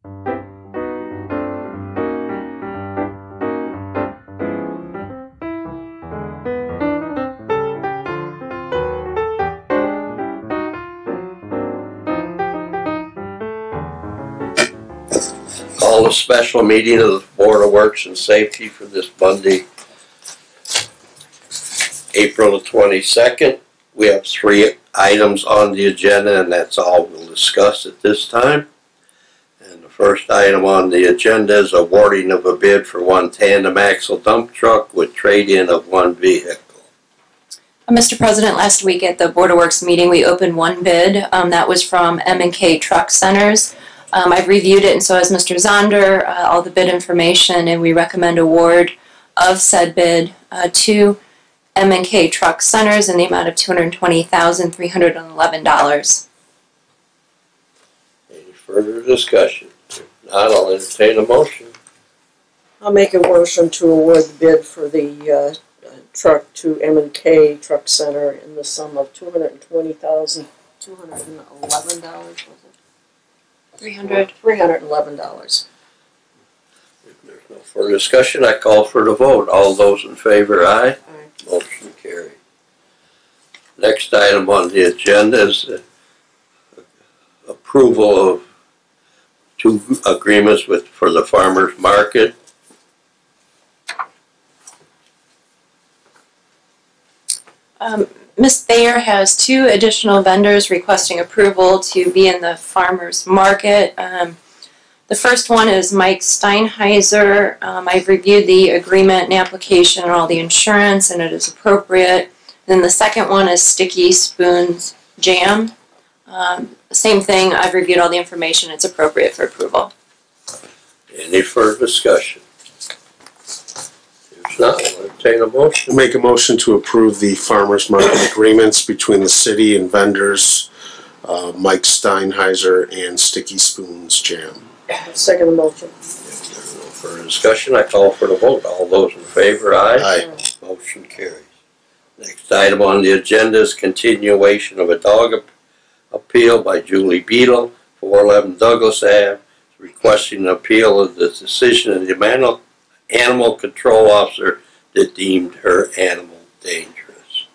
Call a special meeting of the Board of Works and Safety for this Monday, April the 22nd. We have 3 items on the agenda, and that's all we'll discuss at this time. And the first item on the agenda is awarding of a bid for 1 tandem axle dump truck with trade-in of 1 vehicle. Mr. President, last week at the Board of Works meeting, we opened 1 bid. That was from M&K Truck Centers. I've reviewed it, and so has Mr. Zonder, all the bid information, and we recommend award of said bid to M&K Truck Centers in the amount of $220,311. Any further discussion? If not, I'll entertain a motion. I'll make a motion to award the bid for the truck to M&K Truck Center in the sum of $220,211. $311. If there's no further discussion, I call for the vote. All those in favor, aye. Aye. Motion carried. Next item on the agenda is approval of 2 agreements for the farmers market. Ms. Thayer has 2 additional vendors requesting approval to be in the farmers market. The first one is Mike Steinheiser. I've reviewed the agreement and application and all the insurance, and it is appropriate. Then the second one is Sticky Spoons Jam. Same thing, I've reviewed all the information, it's appropriate for approval. Any further discussion? If not, I'll entertain a motion. Make a motion to approve the farmers market agreements between the city and vendors, Mike Steinheiser and Sticky Spoons Jam. Second motion. If there's no further discussion, I call for the vote. All those in favor, aye. Aye. Motion carries. Next item on the agenda is continuation of a dog appeal by Julie Beadle, 411 Douglas Ave, requesting an appeal of the decision of the animal control officer that deemed her animal dangerous.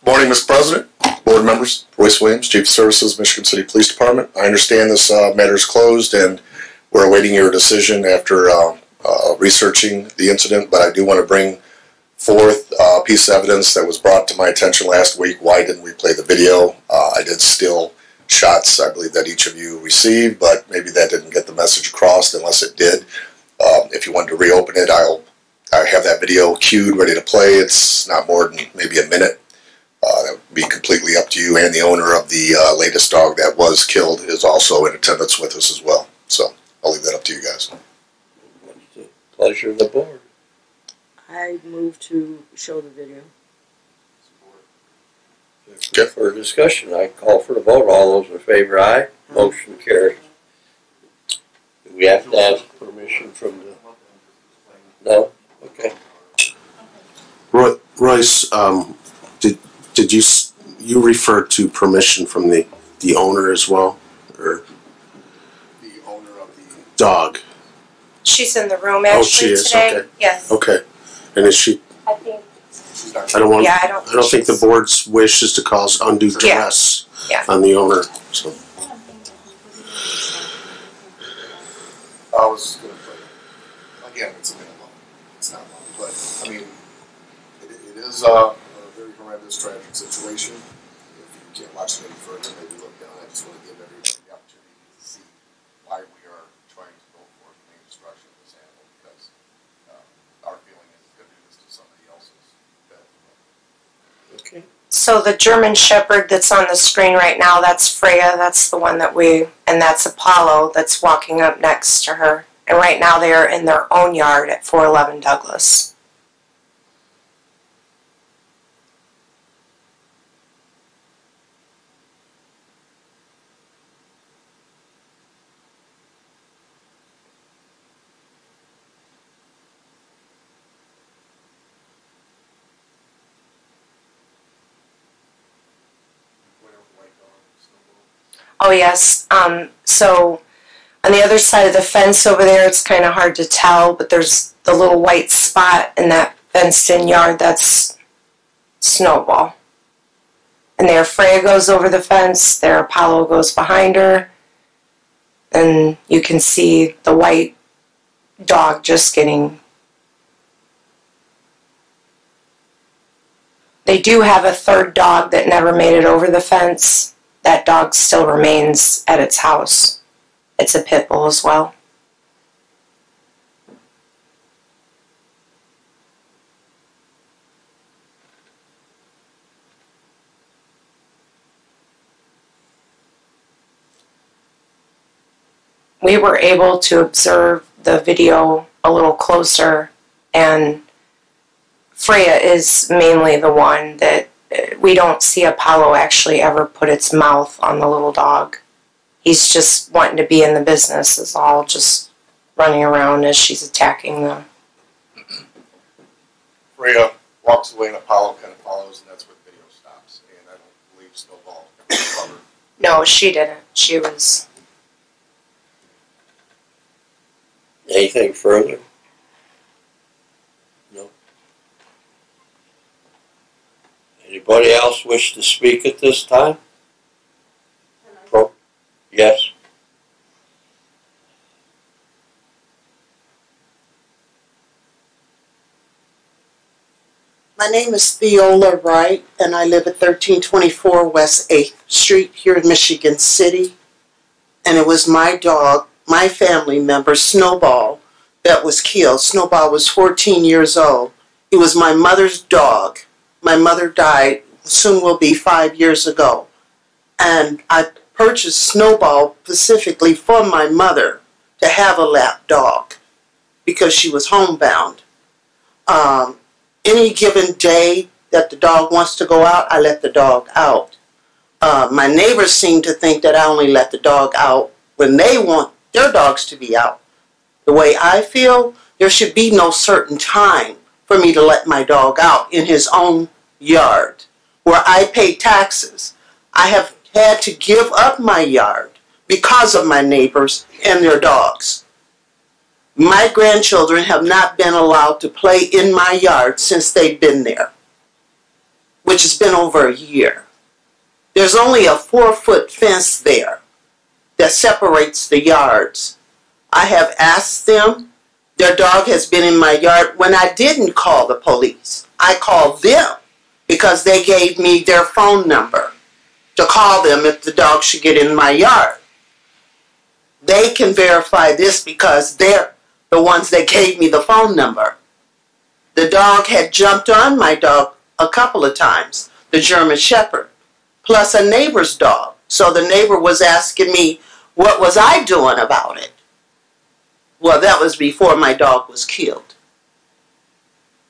Morning, Mr. President, board members, Royce Williams, Chief of Services, Michigan City Police Department. I understand this matter is closed and we're awaiting your decision after researching the incident, but I do want to bring forth a piece of evidence that was brought to my attention last week. Why didn't we play the video? I did steal shots, I believe, that each of you received, but maybe that didn't get the message across unless it did. If you wanted to reopen it, I have that video queued, ready to play. It's not more than maybe a minute. That would be completely up to you, and the owner of the latest dog that was killed is also in attendance with us as well. So I'll leave that up to you guys. What's the pleasure of the board? I move to show the video. Okay. For discussion, I call for the vote. All those in favor, aye. Motion carries. Do we have to ask permission from the... No? Okay. Royce, did you refer to permission from the owner as well, or The owner of the dog? She's in the room actually she is, today. okay. Yes. Okay, and is she? I think. I don't want. Yeah, I don't think the board's wish is to cause undue duress on the owner. So. I was going to play. Again, it's a minimum. It's not long, but I mean, it is a very horrendous, tragic situation. If you can't watch it any further, maybe look down. I just want to give everybody the opportunity to see why we are trying to go for humane destruction of this animal, because our feeling is going to do this to somebody else's pet. Okay. So the German Shepherd that's on the screen right now, that's Freya. That's the one that and that's Apollo that's walking up next to her. And right now they are in their own yard at 411 Douglas. Oh, yes. So on the other side of the fence over there, it's kind of hard to tell, but there's the little white spot in that fenced-in yard. That's Snowball. And there Freya goes over the fence. There Apollo goes behind her. And you can see the white dog just getting... They do have a third dog that never made it over the fence. That dog still remains at its house. It's a pit bull as well. We were able to observe the video a little closer, and Freya is mainly the one that we don't see Apollo actually ever put its mouth on the little dog. He's just wanting to be in the business is all, just running around as she's attacking them. Freya walks away and Apollo kind of follows, and that's where the video stops. And I don't believe Snowball covered. No, she didn't. She was... Anything further? No. Anybody else wish to speak at this time? Yes. My name is Theola Wright, and I live at 1324 West 8th Street here in Michigan City. And it was my dog, my family member, Snowball, that was killed. Snowball was 14 years old. He was my mother's dog. My mother died, soon will be 5 years ago. And I purchased Snowball specifically for my mother to have a lap dog because she was homebound. Any given day that the dog wants to go out, I let the dog out. My neighbors seem to think that I only let the dog out when they want their dogs to be out. The way I feel, there should be no certain time for me to let my dog out in his own yard where I pay taxes. I have had to give up my yard because of my neighbors and their dogs. My grandchildren have not been allowed to play in my yard since they've been there, which has been over a year. There's only a 4-foot fence there that separates the yards. I have asked them, their dog has been in my yard when I didn't call the police. I called them because they gave me their phone number to call them if the dog should get in my yard. They can verify this because they're the ones that gave me the phone number. The dog had jumped on my dog a couple of times, the German Shepherd, plus a neighbor's dog. So the neighbor was asking me, what was I doing about it? Well, that was before my dog was killed.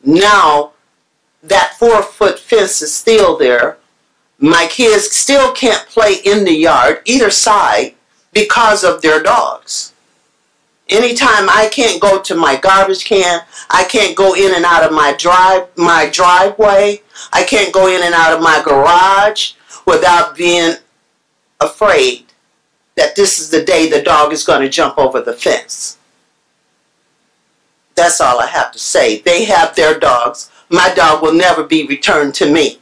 Now, that 4-foot fence is still there. My kids still can't play in the yard, either side, because of their dogs. Anytime I can't go to my garbage can, I can't go in and out of my driveway, I can't go in and out of my garage without being afraid that this is the day the dog is going to jump over the fence. That's all I have to say. They have their dogs. My dog will never be returned to me.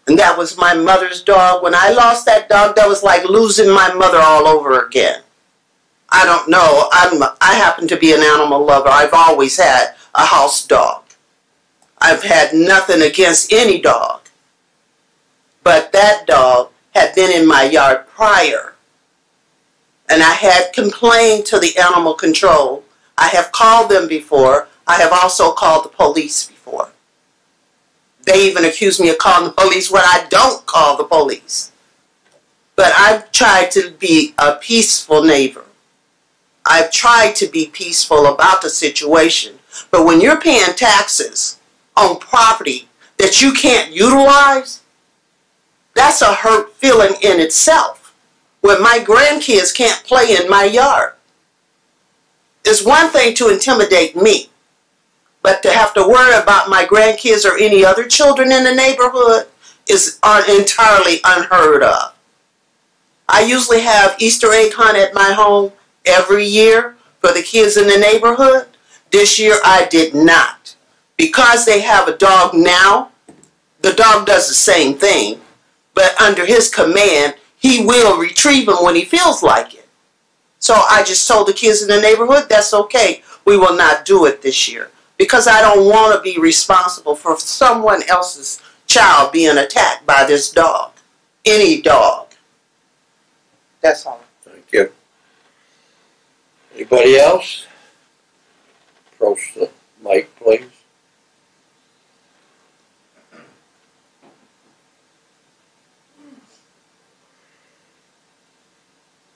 And that was my mother's dog. When I lost that dog, that was like losing my mother all over again. I don't know. I happen to be an animal lover. I've always had a house dog. I've had nothing against any dog. But that dog had been in my yard prior. And I had complained to the animal control. I have called them before. I have also called the police before. They even accuse me of calling the police when I don't call the police. But I've tried to be a peaceful neighbor. I've tried to be peaceful about the situation. But when you're paying taxes on property that you can't utilize, that's a hurt feeling in itself. When my grandkids can't play in my yard. It's one thing to intimidate me. But to have to worry about my grandkids or any other children in the neighborhood is entirely unheard of. I usually have Easter egg hunt at my home every year for the kids in the neighborhood. This year I did not. Because they have a dog now, the dog does the same thing, but under his command, he will retrieve him when he feels like it. So I just told the kids in the neighborhood, that's okay. We will not do it this year because I don't want to be responsible for someone else's child being attacked by this dog. Any dog. That's all. Thank you. Anybody else? Approach the mic, please.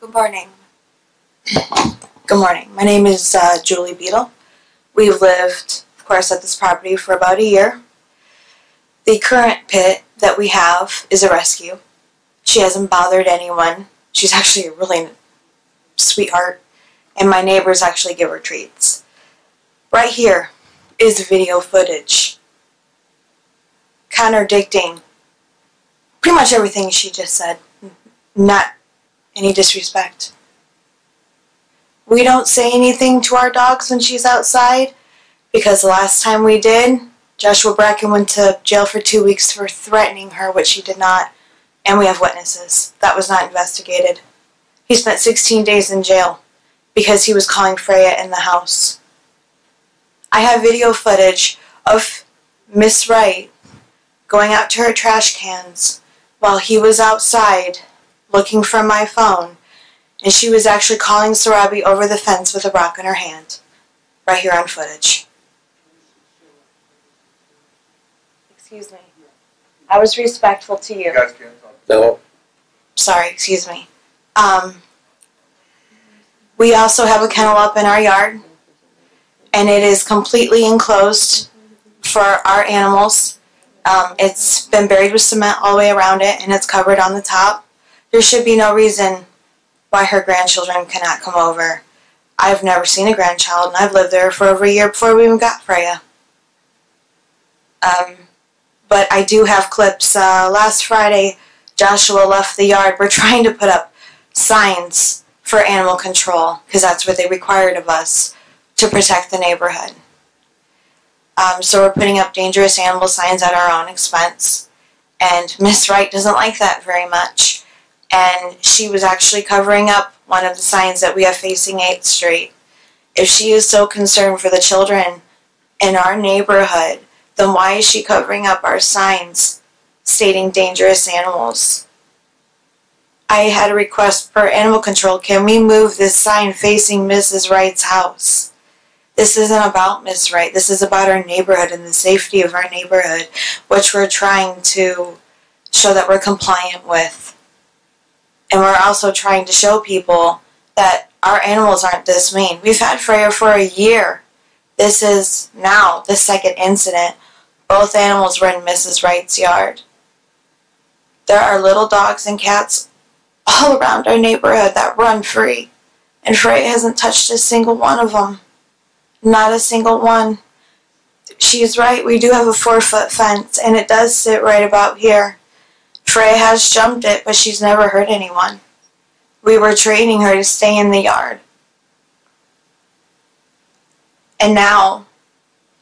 Good morning. Good morning. My name is Julie Beadle. We've lived, of course, at this property for about a year. The current pit that we have is a rescue. She hasn't bothered anyone. She's actually a really sweetheart, and my neighbors actually give her treats. Right here is video footage contradicting pretty much everything she just said. Not any disrespect. We don't say anything to our dogs when she's outside because the last time we did, Joshua Bracken went to jail for 2 weeks for threatening her, which she did not, and we have witnesses. That was not investigated. He spent 16 days in jail because he was calling Freya in the house. I have video footage of Miss Wright going out to her trash cans while he was outside looking for my phone, and she was actually calling Sarabi over the fence with a rock in her hand. Right here on footage. Excuse me. I was respectful to you. You guys can't talk. No. Sorry, excuse me. We also have a kennel up in our yard, and it is completely enclosed for our animals. It's been buried with cement all the way around it, and it's covered on the top. There should be no reason why her grandchildren cannot come over. I've never seen a grandchild, and I've lived there for over a year before we even got Freya. But I do have clips. Last Friday, Joshua left the yard. We're trying to put up signs for animal control, because that's what they required of us to protect the neighborhood. So we're putting up dangerous animal signs at our own expense. And Miss Wright doesn't like that very much. And she was actually covering up one of the signs that we have facing 8th Street. If she is so concerned for the children in our neighborhood, then why is she covering up our signs stating dangerous animals? I had a request for animal control. Can we move this sign facing Mrs. Wright's house? This isn't about Miss Wright. This is about our neighborhood and the safety of our neighborhood, which we're trying to show that we're compliant with. And we're also trying to show people that our animals aren't this mean. We've had Freya for a year. This is now the second incident. Both animals were in Mrs. Wright's yard. There are little dogs and cats all around our neighborhood that run free. And Freya hasn't touched a single one of them. Not a single one. She's right, we do have a 4-foot fence, and it does sit right about here. Freya has jumped it, but she's never hurt anyone. We were training her to stay in the yard. And now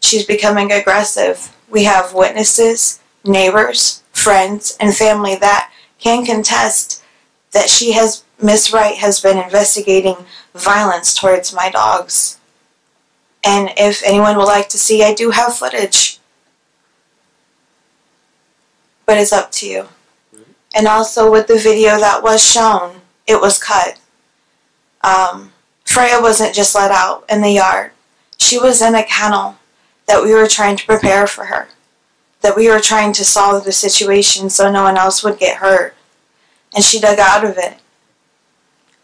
she's becoming aggressive. We have witnesses, neighbors, friends, and family that can contest that Miss Wright has been investigating violence towards my dogs. And if anyone would like to see, I do have footage. But it's up to you. And also with the video that was shown, it was cut. Freya wasn't just let out in the yard. She was in a kennel that we were trying to prepare for her. That we were trying to solve the situation so no one else would get hurt. And she dug out of it.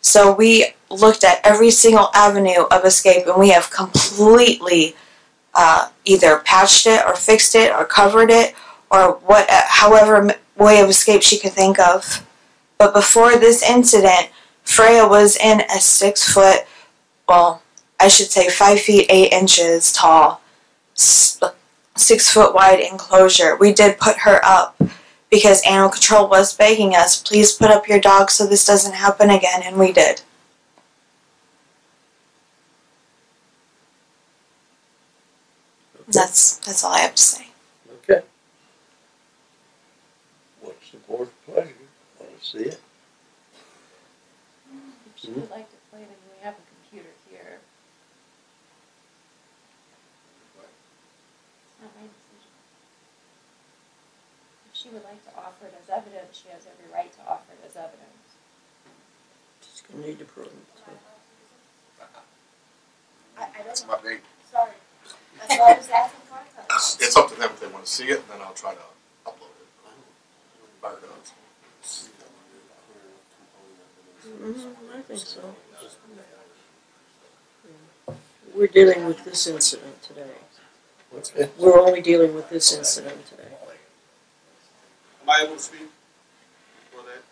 So we looked at every single avenue of escape, and we have completely either patched it or fixed it or covered it or however way of escape she could think of. But before this incident, Freya was in a 6-foot, well, I should say 5 feet 8 inches tall, 6 foot wide enclosure. We did put her up because animal control was begging us, please put up your dog so this doesn't happen again, and we did. That's all I have to say. Okay. What's the board's pleasure? Want to see it? If she would like to play it, and we have a computer here. It's not my decision. If she would like to offer it as evidence, she has every right to offer it as evidence. She's gonna need to prove it. That's my date. Sorry. That's why I was asking for it. It's up to them if they want to see it, and then I'll try to upload it. Fire it up. I think so. We're dealing with this incident today. What's it? We're only dealing with this incident today. Am I able to speak for that?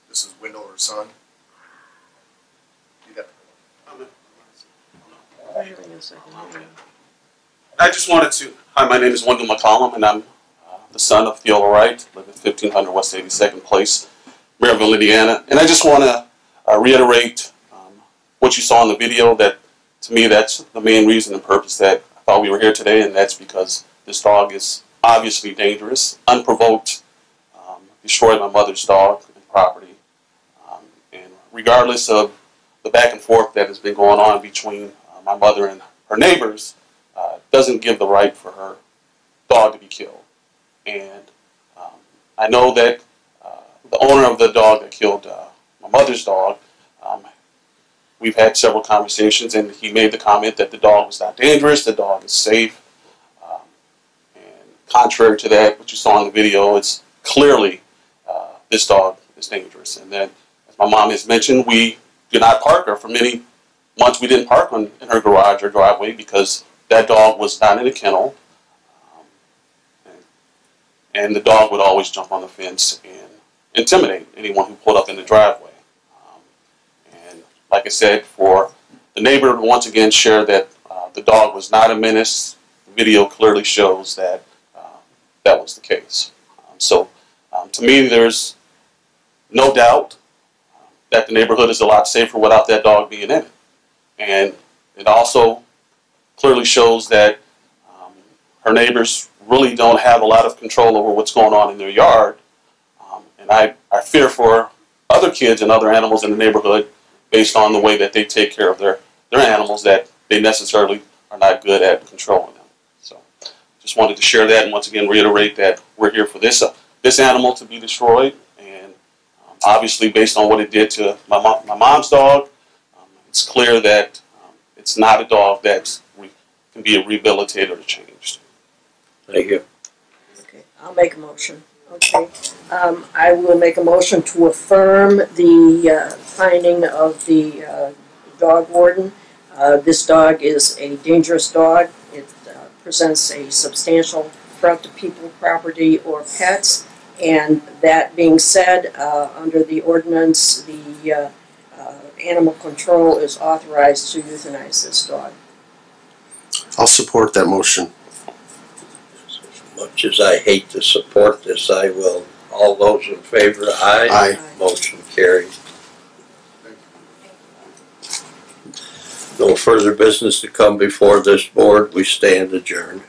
This is Wendell, her son. You got Hang on a second. I just wanted to, hi, my name is Wendell McCollum, and I'm the son of Theola Wright, live at 1500 West 82nd Place, Maryville, Indiana. And I just want to reiterate what you saw in the video, that to me that's the main reason and purpose that I thought we were here today, and that's because this dog is obviously dangerous, unprovoked, destroyed my mother's dog and property. And regardless of the back and forth that has been going on between my mother and her neighbors, doesn't give the right for her dog to be killed. And I know that the owner of the dog that killed my mother's dog, we've had several conversations, and he made the comment that the dog was not dangerous, the dog is safe. And contrary to that, what you saw in the video, it's clearly this dog is dangerous. And then, as my mom has mentioned, we did not park her for many months. We didn't park in her garage or driveway because that dog was not in a kennel. And the dog would always jump on the fence and intimidate anyone who pulled up in the driveway. And like I said, for the neighbor to once again share that the dog was not a menace, the video clearly shows that that was the case. So to me, there's no doubt that the neighborhood is a lot safer without that dog being in it. And it also clearly shows that her neighbors really don't have a lot of control over what's going on in their yard. And I fear for other kids and other animals in the neighborhood based on the way that they take care of their animals, that they necessarily are not good at controlling them. So just wanted to share that, and once again reiterate that we're here for this animal to be destroyed. And obviously based on what it did to my mom's dog, it's clear that it's not a dog that can be rehabilitated or changed. Thank you. Okay, I'll make a motion. Okay, I will make a motion to affirm the finding of the dog warden. This dog is a dangerous dog. It presents a substantial threat to people, property, or pets. And that being said, under the ordinance, the animal control is authorized to euthanize this dog. I'll support that motion. As much as I hate to support this, I will. All those in favor, aye. Aye. Motion carries. No further business to come before this board. We stand adjourned.